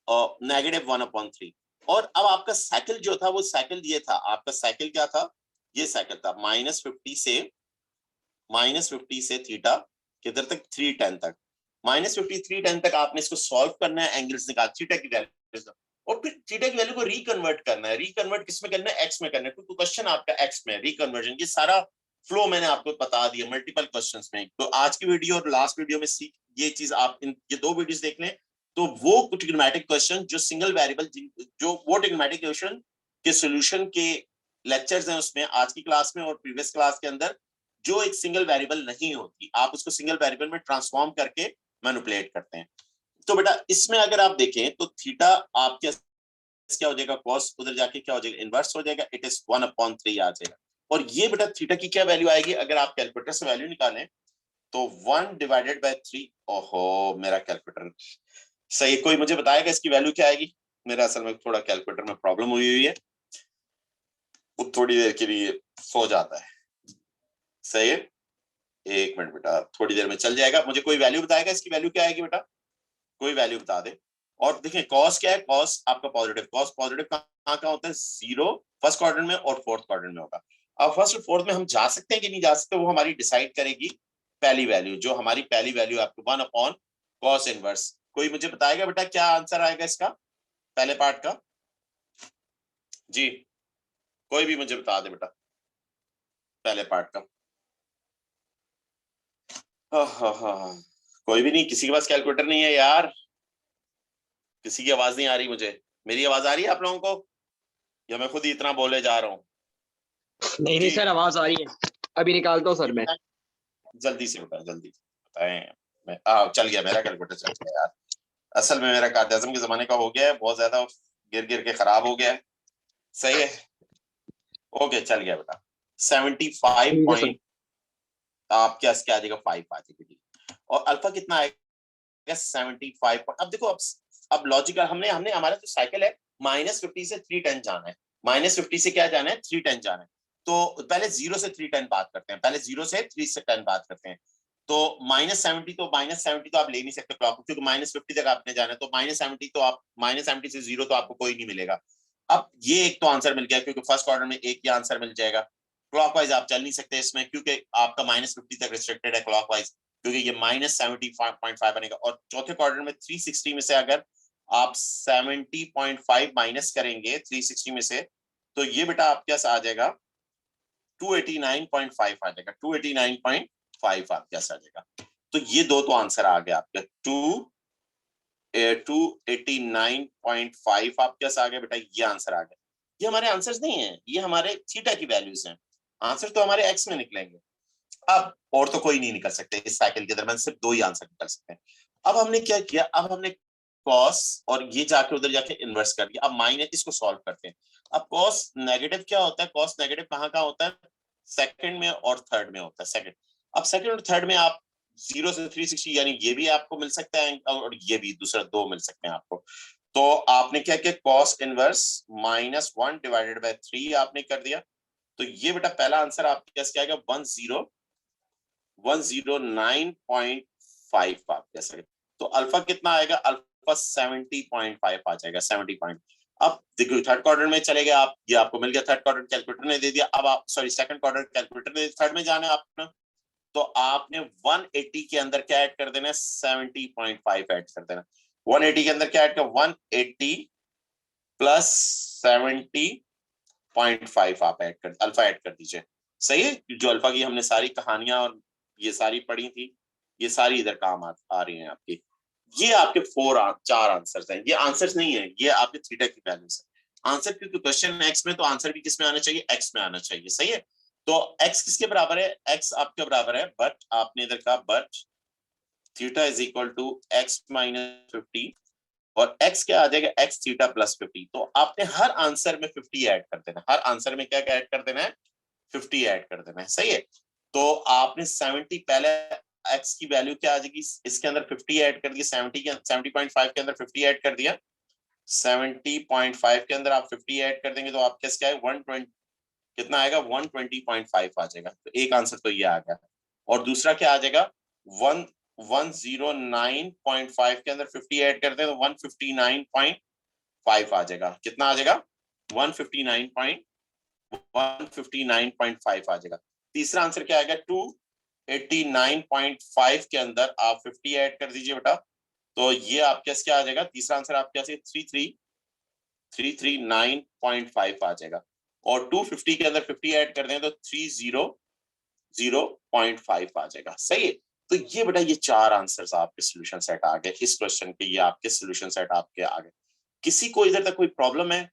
-1/3। और अब आपका साइकिल जो था वो साइकिल ये था, आपका साइकिल क्या था, ये साइकिल था -50 से थीटा किधर तक, 3tan तक। -50 3tan तक आपने इसको सॉल्व करना है, एंगल्स निकाल थीटा की वैल्यू, और फिर थीटा की वैल्यू को रिकन्वर्ट करना है। रिकन्वर्ट किस में करना है, एक्स में करना है, क्योंकि क्वेश्चन आपका एक्स में, रिकन्वर्जन ये सारा फ्लो मैंने आपको बता दिया मल्टीपल क्वेश्चंस में। तो आज की वीडियो और लास्ट वीडियो में सीख ये चीज, आप ये 2 वीडियोस देख लें, तो वो ट्रिग्नोमेट्रिक क्वेश्चन जो सिंगल वेरिएबल, जो वो ट्रिग्नोमेट्रिक क्वेश्चन के सॉल्यूशन के लेक्चर्स हैं उसमें, आज की क्लास में और प्रीवियस क्लास के अंदर, जो एक सिंगल वेरिएबल नहीं होती, आप उसको सिंगल वेरिएबल में ट्रांसफॉर्म करके मैनिपुलेट करते हैं। तो बेटा इसमें अगर आप देखें तो थीटा आपके क्या हो जाएगा, कॉस उधर जाके क्या हो जाएगा, इनवर्स हो जाएगा, इट इज 1/3 आ जाएगा। और ये बेटा थीटा की क्या वैल्यू आएगी, अगर आप कैलकुलेटर से वैल्यू निकालें तो 1/3। ओहो मेरा कैलकुलेटर सही, कोई मुझे बताएगा इसकी वैल्यू क्या आएगी। मेरा असल में थोड़ा कैलकुलेटर में प्रॉब्लम हुई है, वो थोड़ी देर के लिए सो जाता है। सही है, 1 मिनट बेटा, थोड़ी देर में चल जाएगा। मुझे कोई वैल्यू बताएगा इसकी वैल्यू क्या आएगी बेटा, कोई वैल्यू बता दे। और देखिए कॉस क्या है, कॉस आपका पॉजिटिव, कॉस पॉजिटिव कहाँ कहाँ होता है, 0 फर्स्ट क्वाड्रेंट में और फोर्थ क्वाड्रेंट में होगा। अब फर्स्ट और फोर्थ में हम जा सकते हैं कि नहीं जा सकते, वो हमारी डिसाइड करेगी पहली वैल्यू, जो हमारी पहली वैल्यू आपको 1/cos इनवर्स। कोई मुझे बताएगा बेटा क्या आंसर आएगा इसका, पहले पार्ट का, जी कोई भी मुझे बता दे बेटा पहले पार्ट का। कोई भी नहीं, किसी के पास कैलकुलेटर नहीं है यार, किसी की आवाज नहीं आ रही मुझे। मेरी आवाज आ रही है आप लोगों को, या मैं खुद ही इतना बोले जा रहा हूँ। नहीं नहीं सर, आवाज आ रही है, अभी निकालता हूँ सर मैं। जल्दी से बताएं, जल्दी बताएं। मैं चल गया मेरा कैलकुलेटर, चल गया यार। असल में मेरा कायद आजम के जमाने का हो गया है, बहुत ज्यादा गिर गिर के खराब हो गया है। सही है, ओके चल गया बेटा। 75 ठीक है सर। पॉइंट आप क्या आ जाएगा, 5 आ जाएगा। और अल्फा कितना आएगा, 75। अब देखो, अब अब लॉजिकल हमने हमने हमारा जो साइकिल है -50 से 310 जाना है, -50 से क्या जाना है, 310 जाना है। तो पहले 0 से 310 बात करते हैं, पहले 0 से 310 बात करते हैं। तो -70 तो आप ले नहीं सकते क्लॉक, क्योंकि -50 तक आपने जाना है, तो -70 तो आप -70 से 0 तो आपको कोई नहीं मिलेगा। अब ये एक तो आंसर मिल गया, क्योंकि फर्स्ट ऑर्डर में एक ही आंसर मिल जाएगा। क्लॉकवाइज आप चल नहीं सकते इसमें, क्योंकि आपका -50 तक रिस्ट्रिक्टेड है क्लॉकवाइज, क्योंकि ये -70.5 बनेगा। और चौथे क्वार्टर में 360 में से अगर आप 70.5 माइनस करेंगे 360 में से, तो ये बेटा आपके पास आ जाएगा 289.5 आ जाएगा, 289.5 आपके पास आ जाएगा। तो ये दो तो आंसर आ गया आपका, 289.5 आपके पास आ गया बेटा, ये आंसर आ गया। ये हमारे आंसर्स नहीं है, ये हमारे थीटा की वैल्यूज हैं, आंसर तो हमारे एक्स में निकलेंगे। अब और तो कोई नहीं निकल सकते इस साइकिल के दरमियान, सिर्फ दो ही आंसर निकल सकते हैं। अब हमने क्या किया, अब हमने कॉस और ये जाके उधर जाके इन्वर्स कर दिया। अब माइनस इसको सॉल्व करते हैं। अब कॉस नेगेटिव क्या होता है, कॉस नेगेटिव कहाँ होता है, सेकंड में और थर्ड में होता है, सेकंड। अब सेकंड और थर्ड में आप 0 से 360 यानी ये भी आपको मिल सकता है और ये भी दूसरा दो मिल सकते हैं आपको। तो आपने क्या किया, कॉस इनवर्स -1 डिवाइडेड बाय 3 आपने कर दिया। तो ये बेटा पहला आंसर आपके पास क्या आएगा, 109.5 आप कह सकते। तो अल्फा कितना आएगा, अल्फा 70.5 आ जाएगा, 70 पॉइंट। अब देखो थर्ड क्वाड्रेंट में चले गए आप, ये आपको मिल गया, थर्ड क्वाड्रेंट कैलकुलेटर ने दे दिया। अब आप सॉरी सेकंड क्वाड्रेंट कैलकुलेटर ने, थर्ड में जाना है आपने, तो आपने 180 के अंदर क्या ऐड कर देना है, 70.5 ऐड कर देना। 180 के अंदर क्या ऐड कर, 180 प्लस 70.5 आप ऐड कर, अल्फा ऐड कर दीजिए। सही है, जो अल्फा की हमने सारी कहानियां और ये सारी पढ़ी थी, ये सारी इधर काम आ रही हैं आपकी। ये आपके चार आंसर्स हैं, ये आंसर्स नहीं है, ये आपके थीटा की वैल्यूज है आंसर, क्योंकि क्वेश्चन एक्स में तो आंसर भी किस में आना चाहिए, एक्स में आना चाहिए। सही है, तो एक्स किसके बराबर है, एक्स आपके बराबर है, बट आपने इधर कहा but theta is equal to x -50, और x क्या आ जाएगा, x थीटा प्लस 50। तो आपने हर आंसर में 50 ऐड कर देना, हर आंसर में क्या क्या ऐड कर देना है, 50 ऐड कर देना है। सही है, तो आपने 70 पहले x की वैल्यू क्या आ जाएगी, इसके अंदर 50 ऐड कर दिया, 70.5 के अंदर 50 ऐड कर दिया, 70.5 के अंदर आप 50 ऐड कर देंगे तो आपके क्या है, 120 कितना आएगा, 120.5 आ जाएगा। तो एक आंसर तो ये आ गया, और दूसरा क्या आ जाएगा, 109.5 के अंदर 50 ऐड करते हैं तो 159.5 आ जाएगा। कितना आ जाएगा, 159.5 आ जाएगा। तीसरा आंसर क्या आएगा, 289.5 के अंदर आप 50 ऐड कर दीजिए बेटा, तो ये आपके क्या आ जाएगा, तीसरा आंसर आपके 339.5 आ जाएगा। और 250 के अंदर 50 ऐड कर दें तो 300.5 आ जाएगा। सही है, तो ये बेटा ये चार आंसर्स आपके सॉल्यूशन सेट आ गए इस क्वेश्चन के, ये आपके सॉल्यूशन सेट आपके आ गए। किसी को इधर तक कोई प्रॉब्लम है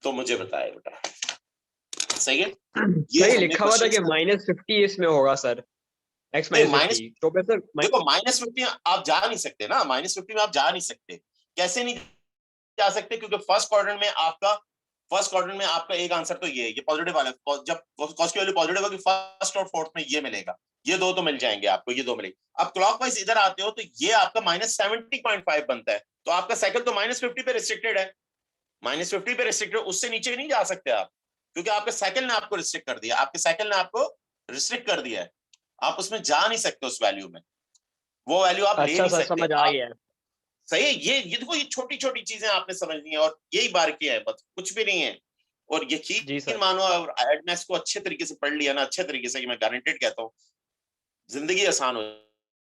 तो मुझे बताए बेटा। सही है, ये सही हमने लिखा हुआ था कि क्वेश्चन -50 इसमें होगा सर, x माइनस, -50 तो फिर देखो -50 आप जा नहीं सकते ना, -50 में आप जा नहीं सकते। कैसे नहीं जा सकते, क्योंकि फर्स्ट क्वाड्रेंट में आपका एक आंसर तो ये पॉजिटिव वाला, जब कॉस की वैल्यू पॉजिटिव होगी फर्स्ट और फोर्थ में ये मिलेगा, ये दो तो मिल जाएंगे आपको, ये दो मिलेंगे। अब क्लॉकवाइज इधर आते हो तो ये आपका -70.5 बनता है, तो आपका साइकिल तो -50 पे रिस्ट्रिक्टेड है, -50 पे रिस्ट्रिक्टेड, उससे नीचे नहीं जा सकते आप, क्योंकि आपके साइकिल ने आपको रिस्ट्रिक्ट कर दिया, आपके साइकिल ने आपको रिस्ट्रिक्ट कर दिया है, आप उसमें जा नहीं सकते उस वैल्यू में, वो वैल्यू आप ले अच्छा नहीं सर सकते समझ आ आप। गया। सही है, ये देखो ये छोटी छोटी चीजें आपने समझनी है, और यही बारीकियां है, बस कुछ भी नहीं है। और जी यकीन सर। मानो, और एडमेस को अच्छे तरीके से पढ़ लिया ना, अच्छे तरीके से, कि मैं गारंटेड कहता हूँ जिंदगी आसान हो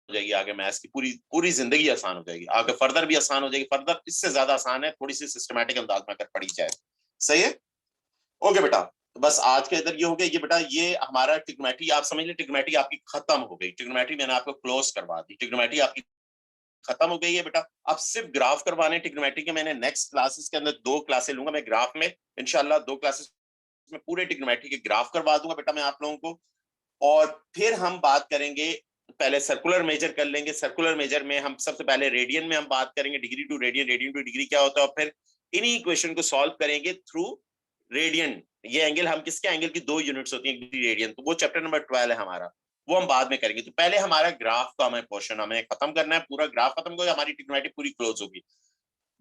जाएगी, आगे मैथ्स की पूरी पूरी जिंदगी आसान हो जाएगी, आगे फर्दर भी आसान हो जाएगी, फर्दर इससे ज्यादा आसान है, थोड़ी सी सिस्टमैटिक अंदाज में अगर पढ़ी जाए। सही है, ओके बेटा, बस आज के इधर ये हो गया, ये बेटा ये हमारा ट्रिग्नोमेट्री आप समझ ली, ट्रिग्नोमेट्री आपकी खत्म हो गई, ट्रिग्नोमेट्री मैंने आपको क्लोज करवा दी, ट्रिग्नोमेट्री आपकी खत्म हो गई है बेटा। अब सिर्फ ग्राफ करवाने ट्रिग्नोमेट्री के, मैंने नेक्स्ट क्लासेस के अंदर 2 क्लासेस लूंगा मैं ग्राफ में, इंशाल्लाह 2 क्लासेस में पूरे ट्रिग्नोमेट्री के ग्राफ करवा दूंगा बेटा मैं आप लोगों को। और फिर हम बात करेंगे, पहले सर्कुलर मेजर कर लेंगे, सर्कुलर मेजर में हम सबसे पहले रेडियन में हम बात करेंगे, degree to radian, radian to degree क्या होता है, और फिर इन्हीं इक्वेशन को सॉल्व करेंगे थ्रू रेडियन। ये एंगल हम किसके, एंगल की 2 यूनिट्स होती हैं रेडियन, तो वो चैप्टर नंबर 12 है हमारा, वो हम बाद में करेंगे। तो पहले हमारा ग्राफ का हमें पोर्शन हमें खत्म करना है, पूरा ग्राफ खत्म हो, हमारी ट्रिग्नोमेट्री पूरी क्लोज होगी।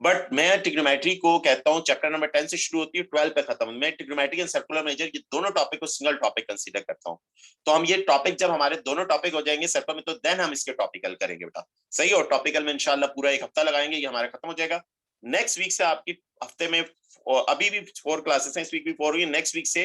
बट मैं ट्रिग्नोमेट्री को कहता हूँ चैप्टर नंबर 10 से शुरू होती है 12 पे खत्म। मैं ट्रिग्नोमेट्री एंड सर्कुलर मेजर ये दोनों टॉपिक को सिंगल टॉपिक कंसीडर करता हूँ। तो हम ये टॉपिक जब हमारे दोनों टॉपिक हो जाएंगे सर्कुलर में, तो देन हम इसके टॉपिकल करेंगे बेटा, सही। और टॉपिकल में इंशाल्लाह पूरा 1 हफ्ता लगाएंगे, ये हमारा खत्म हो जाएगा। नेक्स्ट वीक से आपकी हफ्ते में अभी भी 4 क्लासेस हैं, इस वीक भी 4 हुई, नेक्स्ट वीक से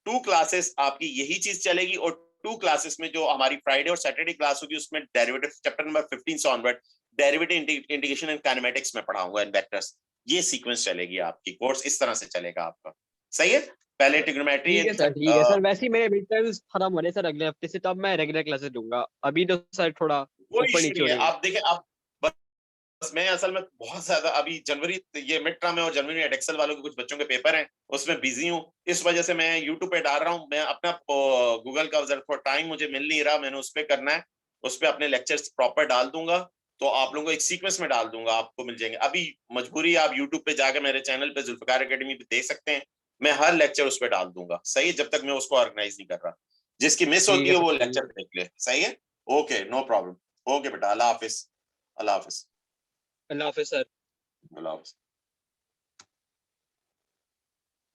2 क्लासेस आपकी यही चीज चलेगी। और 2 क्लासेस में जो हमारी फ्राइडे और सैटरडे क्लास होगी उसमें डेरिवेटिव चैप्टर नंबर 15 से onward derivative integration and kinematics में पढ़ाऊंगा एंड वेक्टर्स। ये सीक्वेंस चलेगी आपकी, कोर्स इस तरह से चलेगा आपका, सही है। पहले ट्रिग्नोमेट्री ठीक है सर, ठीक है सर। वैसे ही मेरे मिड टर्म्स खत्म होने सर अगले हफ्ते से, तब मैं रेगुलर क्लासेस दूंगा। अभी तो सर थोड़ा कोई ऊपर इशू नीचे नहीं हो है। रही है। आप देखें, आप बस मैं असल में बहुत ज्यादा अभी जनवरी ये मिड टर्म है और जनवरी में एडेक्सल वालों के कुछ बच्चों के पेपर हैं, उसमें बिजी हूँ। इस वजह से मैं यूट्यूब पे डाल रहा हूँ। मैं अपना गूगल का थोड़ा टाइम मुझे मिल नहीं रहा, मैंने उस पर करना है, उस पर अपने लेक्चर्स प्रॉपर डाल दूंगा। तो आप लोगों को एक सीक्वेंस में डाल दूंगा, आपको मिल जाएंगे। अभी मजबूरी आप यूट्यूब पे जाकर मेरे चैनल पे जुल्फकार एकेडमी पे देख सकते हैं, मैं हर लेक्चर उस पर डाल दूंगा, सही है, जब तक मैं उसको ऑर्गेनाइज नहीं कर रहा। जिसकी मिस ठीक होती है है सर, वो ठीक लेक्चर है। देख ले, सही है। Okay, no problem. ओके बेटा, अल्लाह हाफिज। अल्लाह हाफिज। अल्लाह हाफिज सर। अल्लाह हाफिज।